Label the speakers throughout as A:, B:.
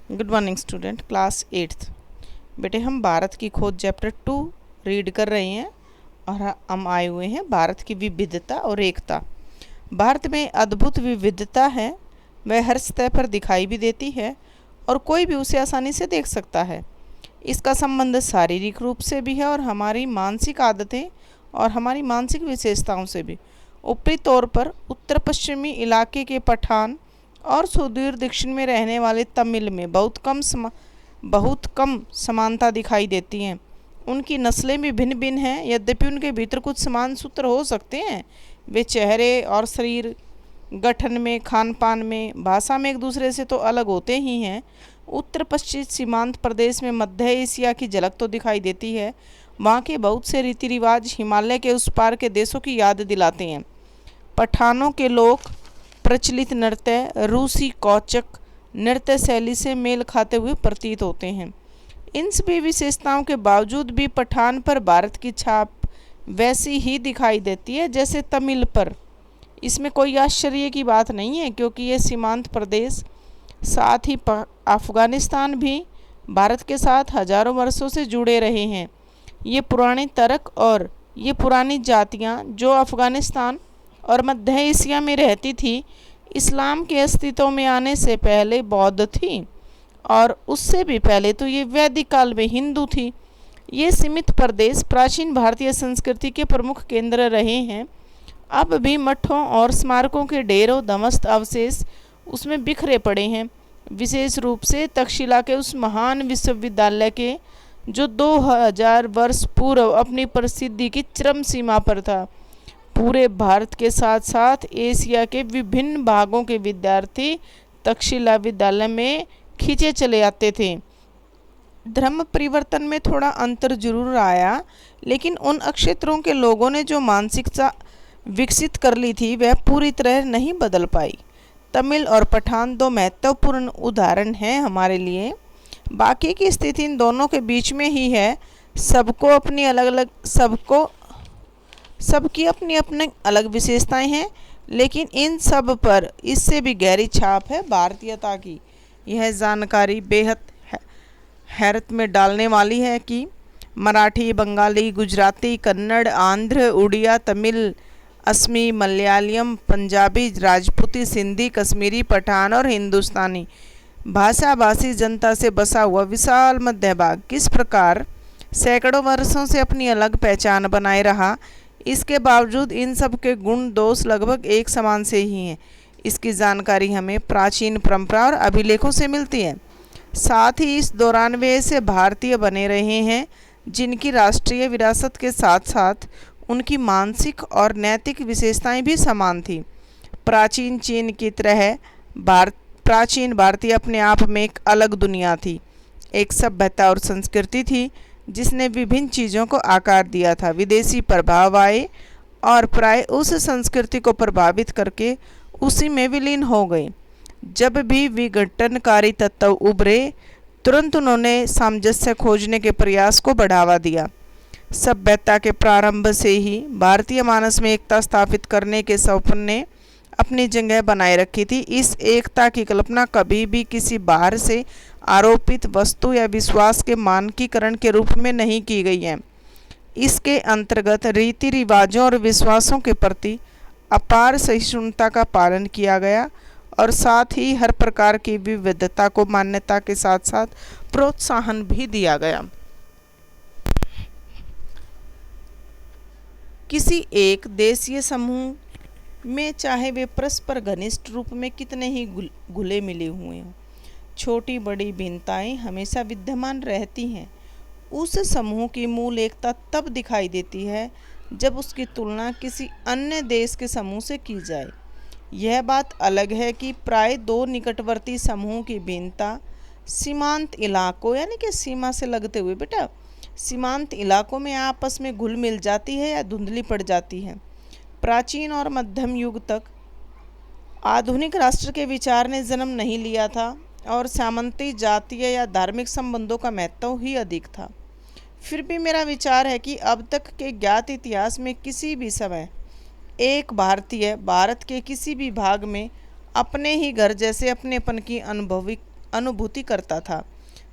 A: Good morning student, class 8th। बेटे हम भारत की खोज चैप्टर 2 रीड कर रहे हैं और हम आए हुए हैं भारत की विविधता और एकता। भारत में अद्भुत विविधता है, वह हर सतह पर दिखाई भी देती है और कोई भी उसे आसानी से देख सकता है। इसका संबंध शारीरिक रूप से भी है और हमारी मानसिक आदतें और हमारी मानसिक विशेषताओं से भी। ऊपरी तौर पर उत्तर पश्चिमी इलाके के पठान और सुदूर दक्षिण में रहने वाले तमिल में बहुत कम समानता दिखाई देती हैं। उनकी नस्लें भी भिन्न भिन्न हैं, यद्यपि उनके भीतर कुछ समान सूत्र हो सकते हैं। वे चेहरे और शरीर गठन में, खान पान में, भाषा में एक दूसरे से तो अलग होते ही हैं। उत्तर पश्चिम सीमांत प्रदेश में मध्य एशिया की झलक तो दिखाई देती है। वहाँ के बहुत से रीति रिवाज हिमालय के उस पार के देशों की याद दिलाते हैं। पठानों के लोग प्रचलित नृत्य रूसी कौचक नृत्य शैली से मेल खाते हुए प्रतीत होते हैं। इन सभी विशेषताओं के बावजूद भी पठान पर भारत की छाप वैसी ही दिखाई देती है जैसे तमिल पर। इसमें कोई आश्चर्य की बात नहीं है, क्योंकि ये सीमांत प्रदेश, साथ ही अफ़गानिस्तान भी भारत के साथ हजारों वर्षों से जुड़े रहे हैं। ये पुराने तर्क और ये पुरानी जातियाँ जो अफ़गानिस्तान और मध्य एशिया में रहती थी, इस्लाम के अस्तित्व में आने से पहले बौद्ध थी और उससे भी पहले तो ये वैदिक काल में हिंदू थी। ये सीमित प्रदेश प्राचीन भारतीय संस्कृति के प्रमुख केंद्र रहे हैं। अब भी मठों और स्मारकों के ढेरों ध्वस्त अवशेष उसमें बिखरे पड़े हैं, विशेष रूप से तक्षशिला के उस महान विश्वविद्यालय के जो 2000 वर्ष पूर्व अपनी प्रसिद्धि की चरम सीमा पर था। पूरे भारत के साथ साथ एशिया के विभिन्न भागों के विद्यार्थी तक्षशिला विद्यालय में खींचे चले आते थे। धर्म परिवर्तन में थोड़ा अंतर जरूर आया, लेकिन उन क्षेत्रों के लोगों ने जो मानसिकता विकसित कर ली थी वह पूरी तरह नहीं बदल पाई। तमिल और पठान दो महत्वपूर्ण उदाहरण हैं हमारे लिए। बाकी की स्थिति इन दोनों के बीच में ही है। सबकी अपनी अपनी अलग विशेषताएं हैं, लेकिन इन सब पर इससे भी गहरी छाप है भारतीयता की। यह जानकारी बेहद हैरत में डालने वाली है कि मराठी, बंगाली, गुजराती, कन्नड़, आंध्र, उड़िया, तमिल, असमी, मलयालम, पंजाबी, राजपूती, सिंधी, कश्मीरी, पठान और हिंदुस्तानी भाषाभाषी जनता से बसा हुआ विशाल मध्य भाग किस प्रकार सैकड़ों वर्षों से अपनी अलग पहचान बनाए रहा। इसके बावजूद इन सब के गुण दोष लगभग एक समान से ही हैं। इसकी जानकारी हमें प्राचीन परंपरा और अभिलेखों से मिलती है। साथ ही इस दौरान वे ऐसे भारतीय बने रहे हैं जिनकी राष्ट्रीय विरासत के साथ साथ उनकी मानसिक और नैतिक विशेषताएं भी समान थी। प्राचीन चीन की तरह प्राचीन भारतीय अपने आप में एक अलग दुनिया थी, एक सभ्यता और संस्कृति थी जिसने विभिन्न चीज़ों को आकार दिया था। विदेशी प्रभाव आए और प्राय उस संस्कृति को प्रभावित करके उसी में विलीन हो गए। जब भी विघटनकारी तत्व उभरे, तुरंत उन्होंने सामंजस्य खोजने के प्रयास को बढ़ावा दिया। सभ्यता के प्रारंभ से ही भारतीय मानस में एकता स्थापित करने के सपने ने अपनी जगह बनाए रखी थी। इस एकता की कल्पना कभी भी किसी बाहर से आरोपित वस्तु या विश्वास के मानकीकरण के रूप में नहीं की गई है। इसके अंतर्गत रीति रिवाजों और विश्वासों के प्रति अपार सहिष्णुता का पालन किया गया और साथ ही हर प्रकार की विविधता को मान्यता के साथ साथ प्रोत्साहन भी दिया गया। किसी एक देशीय समूह में चाहे वे परस्पर घनिष्ठ रूप में कितने ही घुले मिले हुए हों, छोटी बड़ी भिन्नताएं हमेशा विद्यमान रहती हैं। उस समूह की मूल एकता तब दिखाई देती है जब उसकी तुलना किसी अन्य देश के समूह से की जाए। यह बात अलग है कि प्राय दो निकटवर्ती समूहों की भिन्नता सीमांत इलाकों यानी कि सीमा से लगते हुए सीमांत इलाकों में आपस में घुल मिल जाती है या धुंधली पड़ जाती है। प्राचीन और मध्यम युग तक आधुनिक राष्ट्र के विचार ने जन्म नहीं लिया था और सामंती जातीय या धार्मिक संबंधों का महत्व ही अधिक था। फिर भी मेरा विचार है कि अब तक के ज्ञात इतिहास में किसी भी समय एक भारतीय भारत के किसी भी भाग में अपने ही घर जैसे अपनेपन की अनुभूति करता था,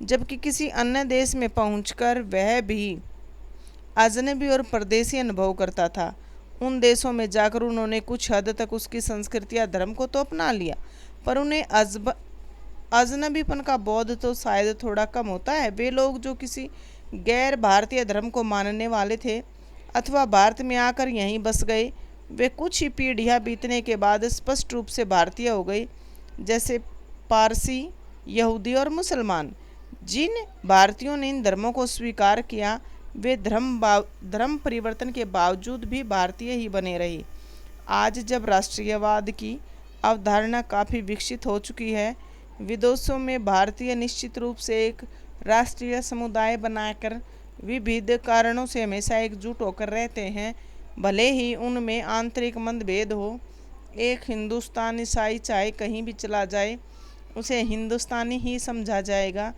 A: जबकि किसी अन्य देश में पहुंचकर वह भी अजनबी और परदेसी अनुभव करता था। उन देशों में जाकर उन्होंने कुछ हद तक उसकी संस्कृति या धर्म को तो अपना लिया, पर उन्हें अजनबीपन का बोध तो शायद थोड़ा कम होता है। वे लोग जो किसी गैर भारतीय धर्म को मानने वाले थे अथवा भारत में आकर यहीं बस गए, वे कुछ ही पीढ़ियाँ बीतने के बाद स्पष्ट रूप से भारतीय हो गए, जैसे पारसी, यहूदी और मुसलमान। जिन भारतीयों ने इन धर्मों को स्वीकार किया वे धर्म परिवर्तन के बावजूद भी भारतीय ही बने रहे। आज जब राष्ट्रीयवाद की अवधारणा काफ़ी विकसित हो चुकी है, विदेशों में भारतीय निश्चित रूप से एक राष्ट्रीय समुदाय बनाकर विविध कारणों से हमेशा एकजुट होकर रहते हैं, भले ही उनमें आंतरिक मतभेद हो। एक हिंदुस्तानी ईसाई चाहे कहीं भी चला जाए उसे हिंदुस्तानी ही समझा जाएगा।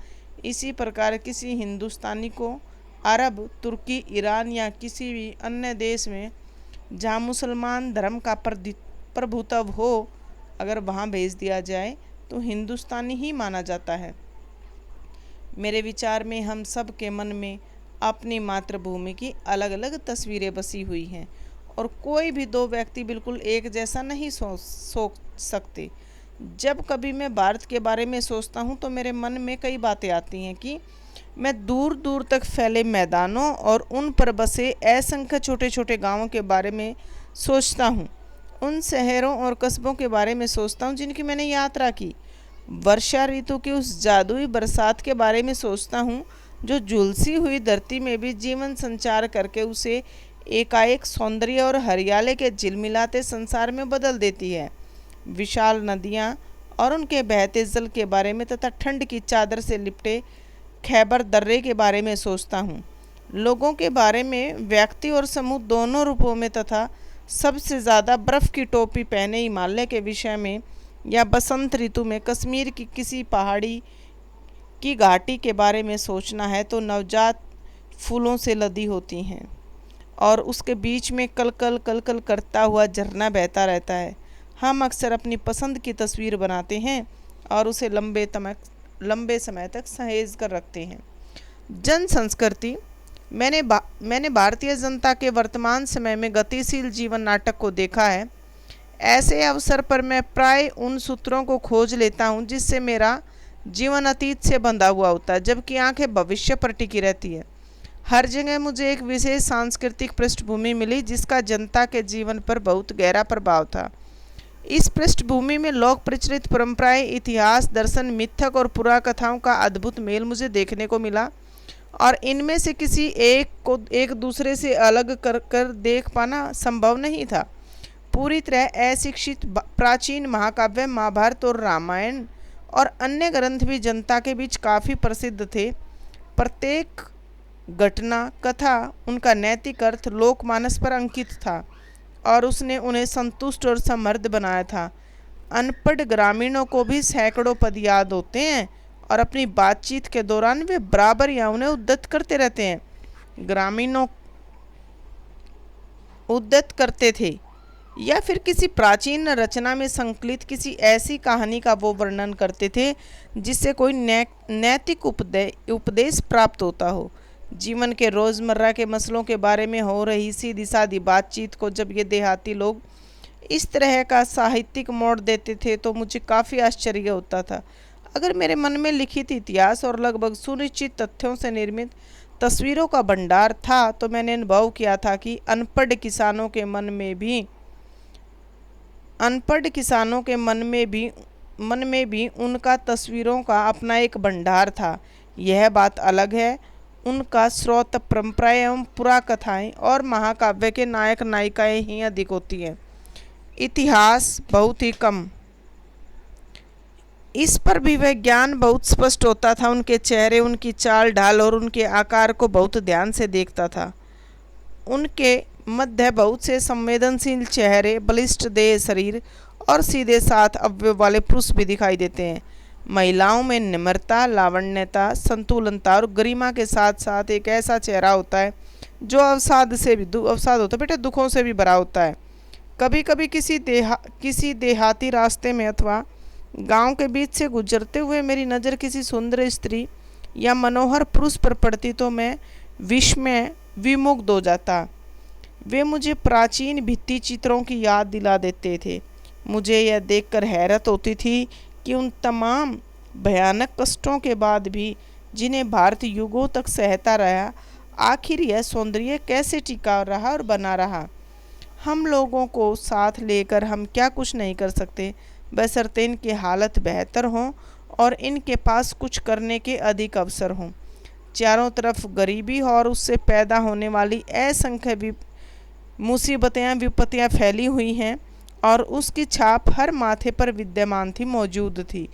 A: इसी प्रकार किसी हिंदुस्तानी को अरब, तुर्की, ईरान या किसी भी अन्य देश में जहाँ मुसलमान धर्म का प्रभुत्व हो, अगर वहाँ भेज दिया जाए तो हिंदुस्तानी ही माना जाता है। मेरे विचार में हम सब के मन में अपनी मातृभूमि की अलग अलग तस्वीरें बसी हुई हैं और कोई भी दो व्यक्ति बिल्कुल एक जैसा नहीं सोच सकते। जब कभी मैं भारत के बारे में सोचता हूँ तो मेरे मन में कई बातें आती हैं कि मैं दूर दूर तक फैले मैदानों और उन पर बसे असंख्य छोटे छोटे गांवों के बारे में सोचता हूँ। उन शहरों और कस्बों के बारे में सोचता हूँ जिनकी मैंने यात्रा की। वर्षा ऋतु की उस जादुई बरसात के बारे में सोचता हूँ जो झुलसी हुई धरती में भी जीवन संचार करके उसे एकाएक सौंदर्य और हरियाली के झिलमिलाते संसार में बदल देती है। विशाल नदियाँ और उनके बहते जल के बारे में तथा ठंड की चादर से लिपटे खैबर दर्रे के बारे में सोचता हूँ। लोगों के बारे में, व्यक्ति और समूह दोनों रूपों में, तथा सबसे ज़्यादा बर्फ़ की टोपी पहने हिमालय के विषय में, या बसंत ऋतु में कश्मीर की किसी पहाड़ी की घाटी के बारे में सोचना है तो नवजात फूलों से लदी होती हैं और उसके बीच में कलकल कलकल करता हुआ झरना बहता रहता है। हम अक्सर अपनी पसंद की तस्वीर बनाते हैं और उसे लंबे समय तक सहेज कर रखते हैं। जन संस्कृति। मैंने भारतीय जनता के वर्तमान समय में गतिशील जीवन नाटक को देखा है। ऐसे अवसर पर मैं प्राय उन सूत्रों को खोज लेता हूँ जिससे मेरा जीवन अतीत से बंधा हुआ होता है, जबकि आंखें भविष्य पर टिकी रहती है। हर जगह मुझे एक विशेष सांस्कृतिक पृष्ठभूमि मिली जिसका जनता के जीवन पर बहुत गहरा प्रभाव था। इस पृष्ठभूमि में लोक प्रचलित परंपराएं, इतिहास, दर्शन, मिथक और पुराकथाओं का अद्भुत मेल मुझे देखने को मिला और इनमें से किसी एक को एक दूसरे से अलग कर देख पाना संभव नहीं था। पूरी तरह अशिक्षित प्राचीन महाकाव्य महाभारत और रामायण और अन्य ग्रंथ भी जनता के बीच काफ़ी प्रसिद्ध थे। प्रत्येक घटना, कथा, उनका नैतिक अर्थ लोकमानस पर अंकित था और उसने उन्हें संतुष्ट और समृद्ध बनाया था। अनपढ़ ग्रामीणों को भी सैकड़ों पद याद होते हैं और अपनी बातचीत के दौरान वे बराबर या उन्हें उद्धत करते रहते हैं। ग्रामीणों उद्धत करते थे या फिर किसी प्राचीन रचना में संकलित किसी ऐसी कहानी का वो वर्णन करते थे जिससे कोई नैतिक उपदेश प्राप्त होता हो। जीवन के रोज़मर्रा के मसलों के बारे में हो रही सीधी सादी बातचीत को जब ये देहाती लोग इस तरह का साहित्यिक मोड़ देते थे तो मुझे काफ़ी आश्चर्य होता था। अगर मेरे मन में लिखित इतिहास और लगभग सुनिश्चित तथ्यों से निर्मित तस्वीरों का भंडार था तो मैंने अनुभव किया था कि अनपढ़ किसानों के मन में भी उनका तस्वीरों का अपना एक भंडार था। यह बात अलग है, उनका स्रोत परंपराएं एवं पुराकथाएं और महाकाव्य के नायक नायिकाएं ही अधिक होती हैं, इतिहास बहुत ही कम। इस पर भी वह ज्ञान बहुत स्पष्ट होता था। उनके चेहरे, उनकी चाल ढाल और उनके आकार को बहुत ध्यान से देखता था। उनके मध्य बहुत से संवेदनशील चेहरे, बलिष्ठ देह, शरीर और सीधे साथ अवयव वाले पुरुष भी दिखाई देते हैं। महिलाओं में निम्रता, लावण्यता, संतुलनता और गरिमा के साथ साथ एक ऐसा चेहरा होता है जो अवसाद होता है बेटा, दुखों से भी भरा होता है। कभी कभी किसी देहाती रास्ते में अथवा गांव के बीच से गुजरते हुए मेरी नज़र किसी सुंदर स्त्री या मनोहर पुरुष पर पड़ती तो मैं विस्मय विमुग्ध हो जाता। वे मुझे प्राचीन भित्ति चित्रों की याद दिला देते थे। मुझे यह देखकर हैरत होती थी कि उन तमाम भयानक कष्टों के बाद भी जिन्हें भारत युगों तक सहता रहा, आखिर यह सौंदर्य कैसे टिका रहा और बना रहा। हम लोगों को साथ लेकर हम क्या कुछ नहीं कर सकते, बशर्ते इनकी हालत बेहतर हों और इनके पास कुछ करने के अधिक अवसर हों। चारों तरफ गरीबी और उससे पैदा होने वाली असंख्य मुसीबतें विपत्तियाँ फैली हुई हैं और उसकी छाप हर माथे पर विद्यमान थी, मौजूद थी।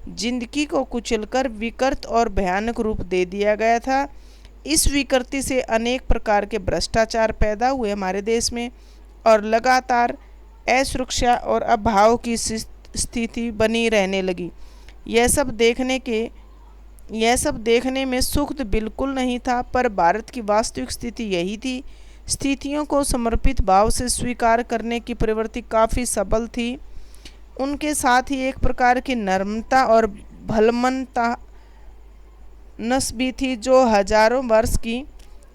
A: जिंदगी को कुचलकर विकृत और भयानक रूप दे दिया गया था। इस विकृति से अनेक प्रकार के भ्रष्टाचार पैदा हुए हमारे देश में और लगातार असुरक्षा और अभाव की स्थिति बनी रहने लगी। यह सब देखने में सुख बिल्कुल नहीं था, पर भारत की वास्तविक स्थिति यही थी। स्थितियों को समर्पित भाव से स्वीकार करने की प्रवृत्ति काफ़ी सबल थी। उनके साथ ही एक प्रकार की नम्रता और भलमनता नस भी थी, जो हजारों वर्ष की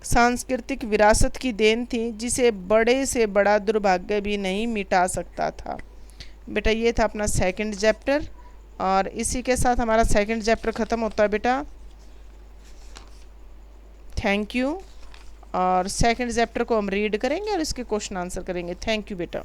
A: सांस्कृतिक विरासत की देन थी, जिसे बड़े से बड़ा दुर्भाग्य भी नहीं मिटा सकता था। बेटा ये था अपना सेकंड चैप्टर और इसी के साथ हमारा सेकंड चैप्टर ख़त्म होता है बेटा। Thank you. और सेकंड चैप्टर को हम रीड करेंगे और इसके क्वेश्चन आंसर करेंगे। थैंक यू बेटा।